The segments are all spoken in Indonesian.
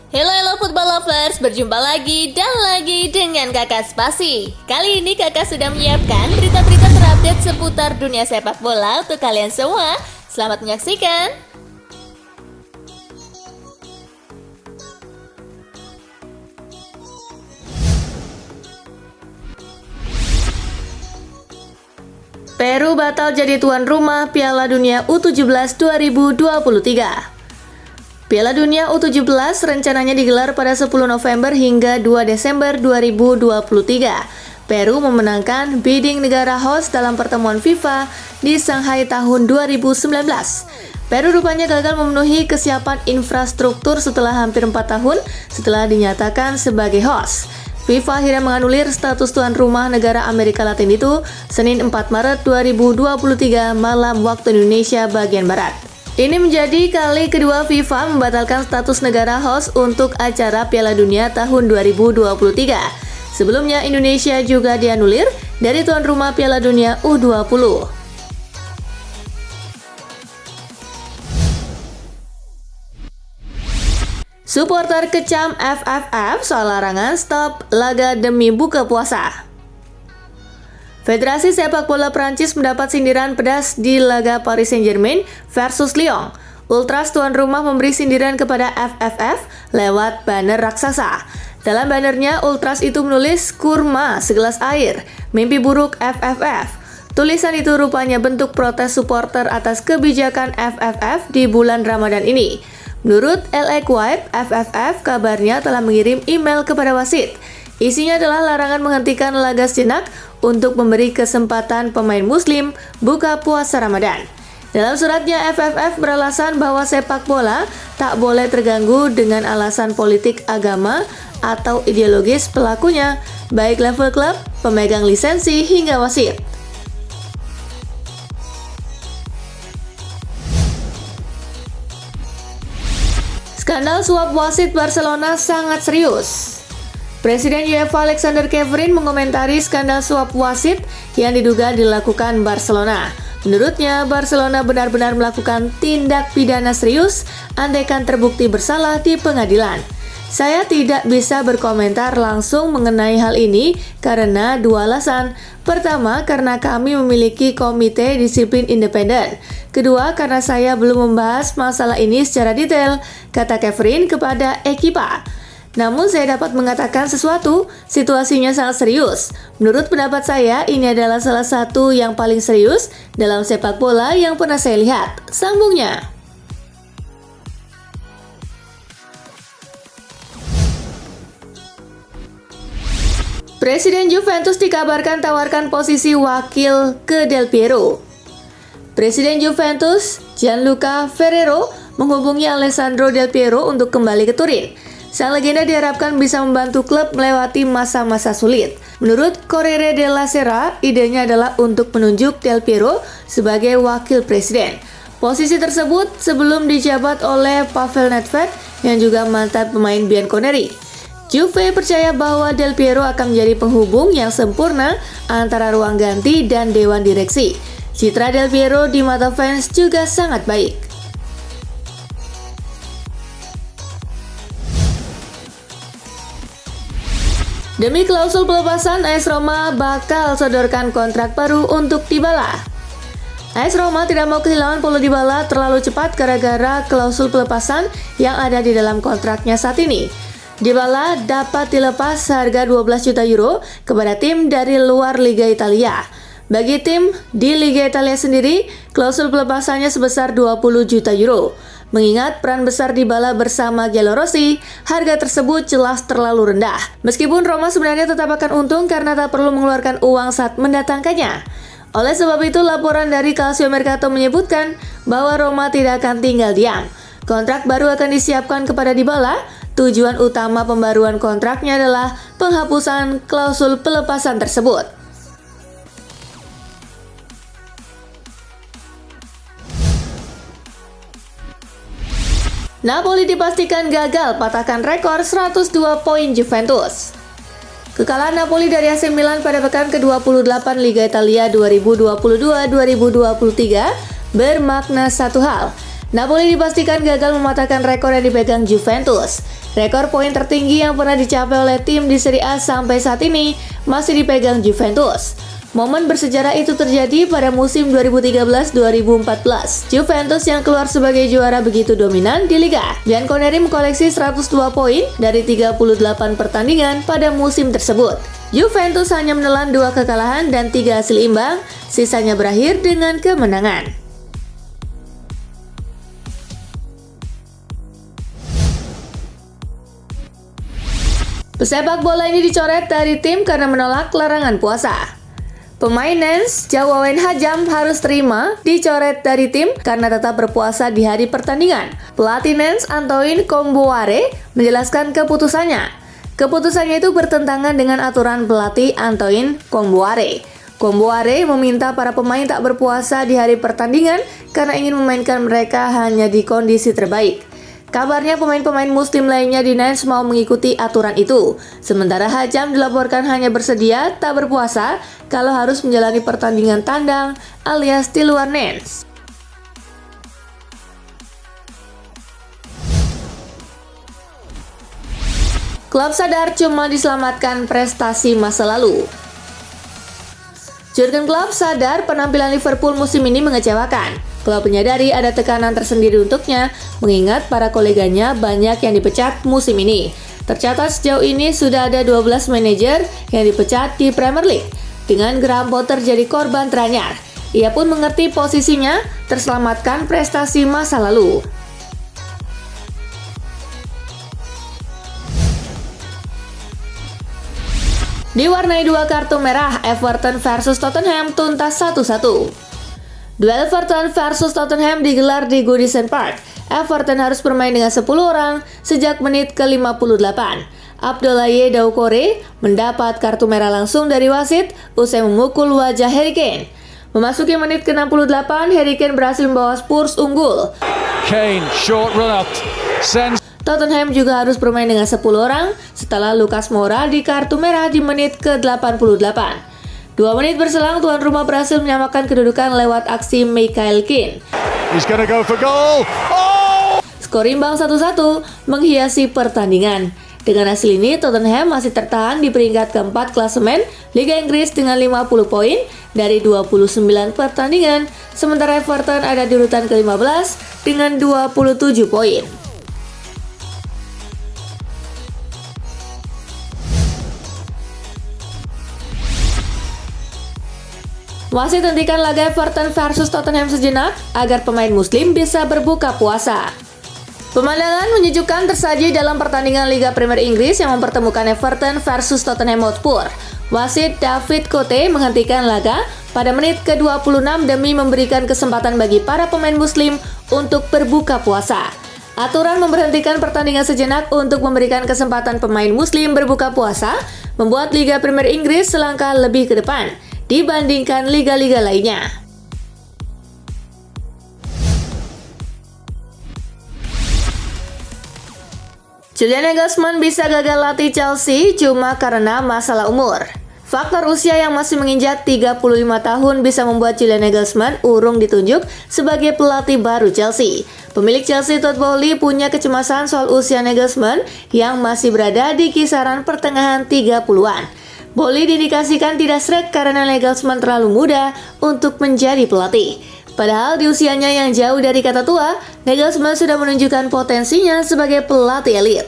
Hello football lovers, berjumpa lagi dan lagi dengan Kakak Spasi. Kali ini Kakak sudah menyiapkan berita-berita terupdate seputar dunia sepak bola untuk kalian semua. Selamat menyaksikan. Peru batal jadi tuan rumah Piala Dunia U17 2023. Piala Dunia U17 rencananya digelar pada 10 November hingga 2 Desember 2023. Peru memenangkan bidding negara host dalam pertemuan FIFA di Shanghai tahun 2019. Peru rupanya gagal memenuhi kesiapan infrastruktur setelah hampir 4 tahun setelah dinyatakan sebagai host. FIFA akhirnya menganulir status tuan rumah negara Amerika Latin itu Senin 4 Maret 2023 malam waktu Indonesia bagian Barat. Ini menjadi kali kedua FIFA membatalkan status negara host untuk acara Piala Dunia tahun 2023. Sebelumnya Indonesia juga dianulir dari tuan rumah Piala Dunia U20. Supporter kecam FFF soal larangan stop laga demi buka puasa. Federasi Sepak Bola Prancis mendapat sindiran pedas di laga Paris Saint-Germain versus Lyon. Ultras tuan rumah memberi sindiran kepada FFF lewat banner raksasa. Dalam bannernya, Ultras itu menulis kurma segelas air, mimpi buruk FFF. Tulisan itu rupanya bentuk protes supporter atas kebijakan FFF di bulan Ramadan ini. Menurut El Equipe, FFF kabarnya telah mengirim email kepada wasit. Isinya adalah larangan menghentikan laga sejenak untuk memberi kesempatan pemain muslim buka puasa Ramadan. Dalam suratnya, FFF beralasan bahwa sepak bola tak boleh terganggu dengan alasan politik, agama, atau ideologis pelakunya, baik level klub, pemegang lisensi, hingga wasit. Skandal suap wasit Barcelona sangat serius. Presiden UEFA Alexander Ceferin mengomentari skandal suap wasit yang diduga dilakukan Barcelona. Menurutnya, Barcelona benar-benar melakukan tindak pidana serius andaikan terbukti bersalah di pengadilan. Saya tidak bisa berkomentar langsung mengenai hal ini karena dua alasan. Pertama, karena kami memiliki komite disiplin independen. Kedua, karena saya belum membahas masalah ini secara detail, kata Ceferin kepada Equipa. Namun saya dapat mengatakan sesuatu, situasinya sangat serius. Menurut pendapat saya, ini adalah salah satu yang paling serius dalam sepak bola yang pernah saya lihat, sambungnya. Presiden Juventus dikabarkan tawarkan posisi wakil ke Del Piero. Presiden Juventus, Gianluca Ferrero, menghubungi Alessandro Del Piero untuk kembali ke Turin. Sang legenda diharapkan bisa membantu klub melewati masa-masa sulit. Menurut Corriere della Sera, idenya adalah untuk menunjuk Del Piero sebagai wakil presiden. Posisi tersebut sebelum dijabat oleh Pavel Nedved yang juga mantan pemain Bianconeri. Juve percaya bahwa Del Piero akan menjadi penghubung yang sempurna antara ruang ganti dan dewan direksi. Citra Del Piero di mata fans juga sangat baik. Demi klausul pelepasan, AS Roma bakal sodorkan kontrak baru untuk Dybala. AS Roma tidak mau kehilangan Paulo Dybala terlalu cepat gara-gara klausul pelepasan yang ada di dalam kontraknya saat ini. Dybala dapat dilepas seharga 12 juta euro kepada tim dari luar Liga Italia. Bagi tim di Liga Italia sendiri, klausul pelepasannya sebesar 20 juta euro. Mengingat peran besar Dybala bersama Giallorossi, harga tersebut jelas terlalu rendah. Meskipun Roma sebenarnya tetap akan untung karena tak perlu mengeluarkan uang saat mendatangkannya. Oleh sebab itu, laporan dari Calcio Mercato menyebutkan bahwa Roma tidak akan tinggal diam. Kontrak baru akan disiapkan kepada Dybala. Tujuan utama pembaruan kontraknya adalah penghapusan klausul pelepasan tersebut. Napoli dipastikan gagal patahkan rekor 102 poin Juventus. Kekalahan Napoli dari AC Milan pada pekan ke-28 Liga Italia 2022-2023 bermakna satu hal. Napoli dipastikan gagal mematahkan rekor yang dipegang Juventus. Rekor poin tertinggi yang pernah dicapai oleh tim di Serie A sampai saat ini masih dipegang Juventus. Momen bersejarah itu terjadi pada musim 2013-2014. Juventus yang keluar sebagai juara begitu dominan di Liga. Bianconeri mengkoleksi 102 poin dari 38 pertandingan pada musim tersebut. Juventus hanya menelan 2 kekalahan dan 3 hasil imbang, sisanya berakhir dengan kemenangan. Pesepak bola ini dicoret dari tim karena menolak larangan puasa. Pemain Nantes, Jawawen Hajam harus terima dicoret dari tim karena tetap berpuasa di hari pertandingan. Pelatih Nantes, Antoine Kombouaré, menjelaskan keputusannya. Keputusannya itu bertentangan dengan aturan pelatih Antoine Kombouaré. Kombouaré meminta para pemain tak berpuasa di hari pertandingan karena ingin memainkan mereka hanya di kondisi terbaik. Kabarnya pemain-pemain muslim lainnya di Nantes mau mengikuti aturan itu. Sementara Hajam dilaporkan hanya bersedia tak berpuasa kalau harus menjalani pertandingan tandang alias di luar Nantes. Klub sadar cuma diselamatkan prestasi masa lalu. Jurgen Klopp sadar penampilan Liverpool musim ini mengecewakan. Klopp menyadari ada tekanan tersendiri untuknya, mengingat para koleganya banyak yang dipecat musim ini. Tercatat sejauh ini sudah ada 12 manajer yang dipecat di Premier League, dengan Graham Potter jadi korban teranyar. Ia pun mengerti posisinya, terselamatkan prestasi masa lalu. Diwarnai 2 kartu merah, Everton versus Tottenham tuntas 1-1. Duel Everton versus Tottenham digelar di Goodison Park. Everton harus bermain dengan 10 orang sejak menit ke-58. Abdoulaye Doucouré mendapat kartu merah langsung dari wasit usai memukul wajah Harry Kane. Memasuki menit ke-68, Harry Kane berhasil membawa Spurs unggul. Kane, short run up, sends. Tottenham juga harus bermain dengan 10 orang setelah Lucas Moura di kartu merah di menit ke-88. 2 menit berselang, tuan rumah berhasil menyamakan kedudukan lewat aksi Michael Keane. He's gonna go for goal. Oh! Skor imbang 1-1 menghiasi pertandingan. Dengan hasil ini, Tottenham masih tertahan di peringkat keempat klasemen Liga Inggris dengan 50 poin dari 29 pertandingan, sementara Everton ada di urutan ke-15 dengan 27 poin. Wasit hentikan laga Everton versus Tottenham sejenak agar pemain muslim bisa berbuka puasa. Pemandangan menyejukkan tersaji dalam pertandingan Liga Premier Inggris yang mempertemukan Everton versus Tottenham Hotspur. Wasit David Cote menghentikan laga pada menit ke-26 demi memberikan kesempatan bagi para pemain muslim untuk berbuka puasa. Aturan memberhentikan pertandingan sejenak untuk memberikan kesempatan pemain muslim berbuka puasa membuat Liga Premier Inggris selangkah lebih ke depan dibandingkan liga-liga lainnya. Julian Nagelsmann bisa gagal latih Chelsea cuma karena masalah umur. Faktor usia yang masih menginjak 35 tahun bisa membuat Julian Nagelsmann urung ditunjuk sebagai pelatih baru Chelsea. Pemilik Chelsea Todd Boehly punya kecemasan soal usia Nagelsmann yang masih berada di kisaran pertengahan 30-an. Boehly diindikasikan tidak sreg karena Nagelsmann terlalu muda untuk menjadi pelatih. Padahal di usianya yang jauh dari kata tua, Nagelsmann sudah menunjukkan potensinya sebagai pelatih elit.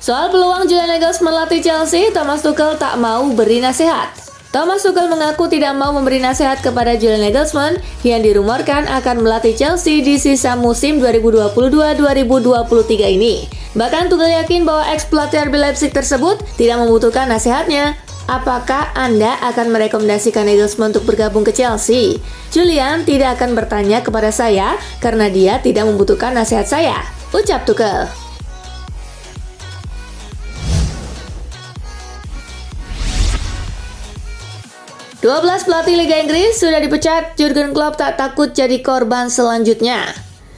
Soal peluang Julian Nagelsmann melatih Chelsea, Thomas Tuchel tak mau beri nasihat. Thomas Tuchel mengaku tidak mau memberi nasihat kepada Julian Nagelsmann yang dirumorkan akan melatih Chelsea di sisa musim 2022-2023 ini. Bahkan Tuchel yakin bahwa ex-pelatih RB Leipzig tersebut tidak membutuhkan nasihatnya. Apakah Anda akan merekomendasikan Nagelsmann untuk bergabung ke Chelsea? Julian tidak akan bertanya kepada saya karena dia tidak membutuhkan nasihat saya, ucap Tuchel. "12 pelatih Liga Inggris sudah dipecat, Jurgen Klopp tak takut jadi korban selanjutnya."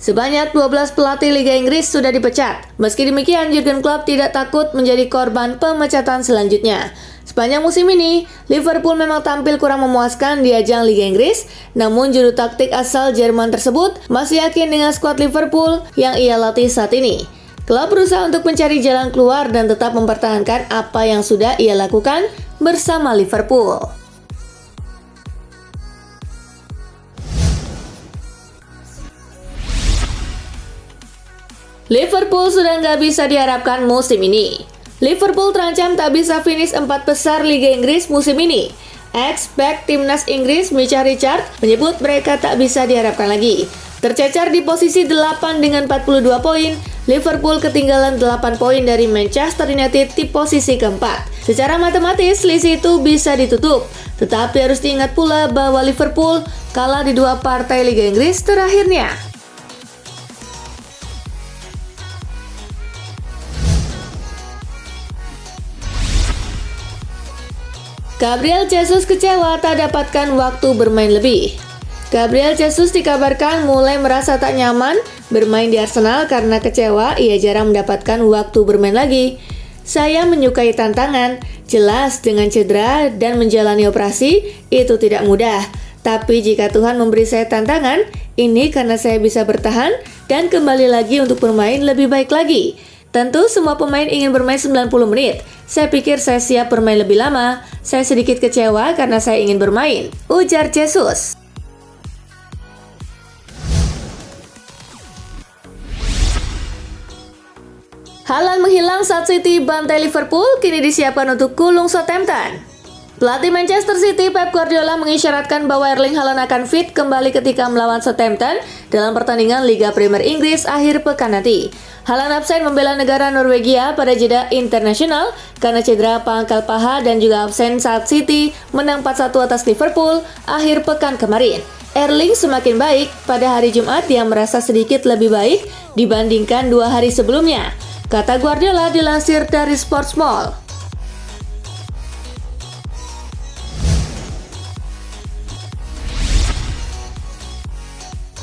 Sebanyak 12 pelatih Liga Inggris sudah dipecat. Meski demikian, Jurgen Klopp tidak takut menjadi korban pemecatan selanjutnya. Sepanjang musim ini, Liverpool memang tampil kurang memuaskan di ajang Liga Inggris, namun juru taktik asal Jerman tersebut masih yakin dengan skuad Liverpool yang ia latih saat ini. Klub berusaha untuk mencari jalan keluar dan tetap mempertahankan apa yang sudah ia lakukan bersama Liverpool. Liverpool sudah nggak bisa diharapkan musim ini. Liverpool terancam tak bisa finish 4 besar Liga Inggris musim ini. Ex-back timnas Inggris Micah Richards menyebut mereka tak bisa diharapkan lagi. Tercecer di posisi 8 dengan 42 poin, Liverpool ketinggalan 8 poin dari Manchester United di posisi keempat. Secara matematis, selisih itu bisa ditutup. Tetapi harus diingat pula bahwa Liverpool kalah di 2 partai Liga Inggris terakhirnya. Gabriel Jesus kecewa tak dapatkan waktu bermain lebih. Gabriel Jesus dikabarkan mulai merasa tak nyaman bermain di Arsenal karena kecewa ia jarang mendapatkan waktu bermain lagi. Saya menyukai tantangan, jelas dengan cedera dan menjalani operasi itu tidak mudah. Tapi jika Tuhan memberi saya tantangan, ini karena saya bisa bertahan dan kembali lagi untuk bermain lebih baik lagi. Tentu semua pemain ingin bermain 90 menit. Saya pikir saya siap bermain lebih lama. Saya sedikit kecewa karena saya ingin bermain, ujar Jesus. Haaland menghilang saat City bantai Liverpool, kini disiapkan untuk gulung Southampton. Pelatih Manchester City Pep Guardiola mengisyaratkan bahwa Erling Haaland akan fit kembali ketika melawan Southampton dalam pertandingan Liga Premier Inggris akhir pekan nanti. Haaland absen membela negara Norwegia pada jeda internasional karena cedera pangkal paha dan juga absen saat City menang 4-1 atas Liverpool akhir pekan kemarin. Erling semakin baik pada hari Jumat yang merasa sedikit lebih baik dibandingkan 2 hari sebelumnya, kata Guardiola dilansir dari Sports Mall.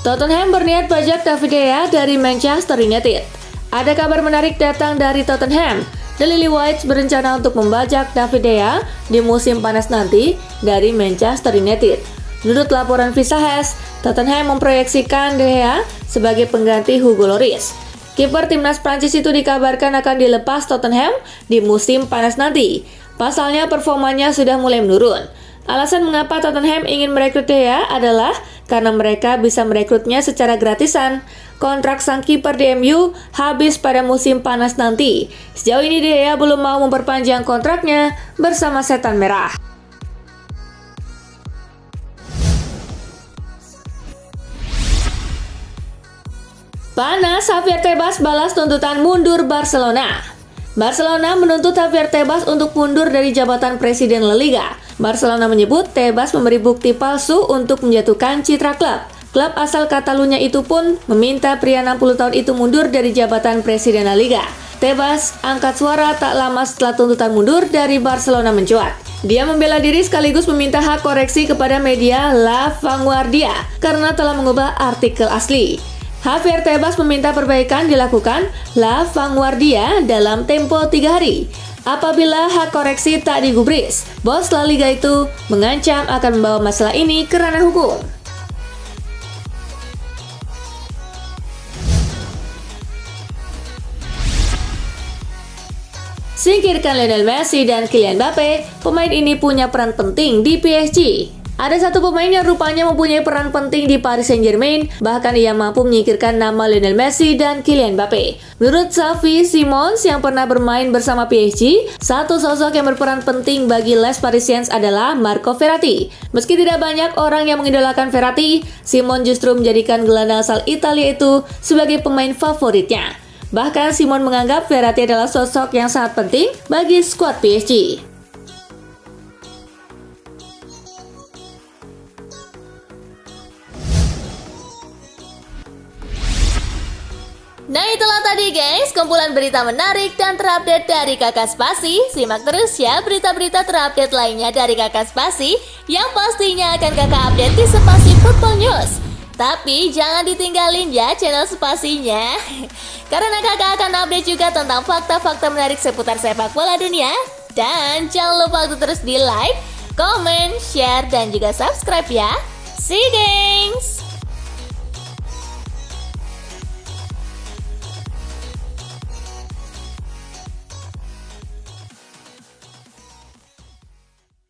Tottenham berniat bajak David De Gea dari Manchester United. Ada kabar menarik datang dari Tottenham. The Lily Whites berencana untuk membajak David De Gea di musim panas nanti dari Manchester United. Menurut laporan Visa Has, Tottenham memproyeksikan De Gea sebagai pengganti Hugo Lloris. Kiper timnas Prancis itu dikabarkan akan dilepas Tottenham di musim panas nanti. Pasalnya performanya sudah mulai menurun. Alasan mengapa Tottenham ingin merekrut De Gea adalah karena mereka bisa merekrutnya secara gratisan. Kontrak sang kiper di MU habis pada musim panas nanti. Sejauh ini De Gea belum mau memperpanjang kontraknya bersama Setan Merah. Panas, Javier Tebas balas tuntutan mundur Barcelona. Barcelona menuntut Javier Tebas untuk mundur dari jabatan Presiden La Liga. Barcelona menyebut Tebas memberi bukti palsu untuk menjatuhkan citra klub. Klub asal Catalunya itu pun meminta pria 60 tahun itu mundur dari jabatan Presiden La Liga. Tebas angkat suara tak lama setelah tuntutan mundur dari Barcelona mencuat. Dia membela diri sekaligus meminta hak koreksi kepada media La Vanguardia karena telah mengubah artikel asli. Javier Tebas meminta perbaikan dilakukan La Vanguardia dalam tempo 3 hari. Apabila hak koreksi tak digubris, bos La Liga itu mengancam akan membawa masalah ini ke ranah hukum. Singkirkan Lionel Messi dan Kylian Mbappe, pemain ini punya peran penting di PSG. Ada satu pemain yang rupanya mempunyai peran penting di Paris Saint-Germain, bahkan ia mampu menyingkirkan nama Lionel Messi dan Kylian Mbappe. Menurut Xavi Simons yang pernah bermain bersama PSG, satu sosok yang berperan penting bagi Les Parisiens adalah Marco Verratti. Meski tidak banyak orang yang mengidolakan Verratti, Simon justru menjadikan gelandang asal Italia itu sebagai pemain favoritnya. Bahkan Simon menganggap Verratti adalah sosok yang sangat penting bagi skuad PSG. Nah itulah tadi guys, kumpulan berita menarik dan terupdate dari Kakak Spasi. Simak terus ya berita-berita terupdate lainnya dari Kakak Spasi yang pastinya akan Kakak update di Spasi Football News. Tapi jangan ditinggalin ya channel Spasinya, karena Kakak akan update juga tentang fakta-fakta menarik seputar sepak bola dunia. Dan jangan lupa untuk terus di like, comment, share, dan juga subscribe ya. See you, gengs!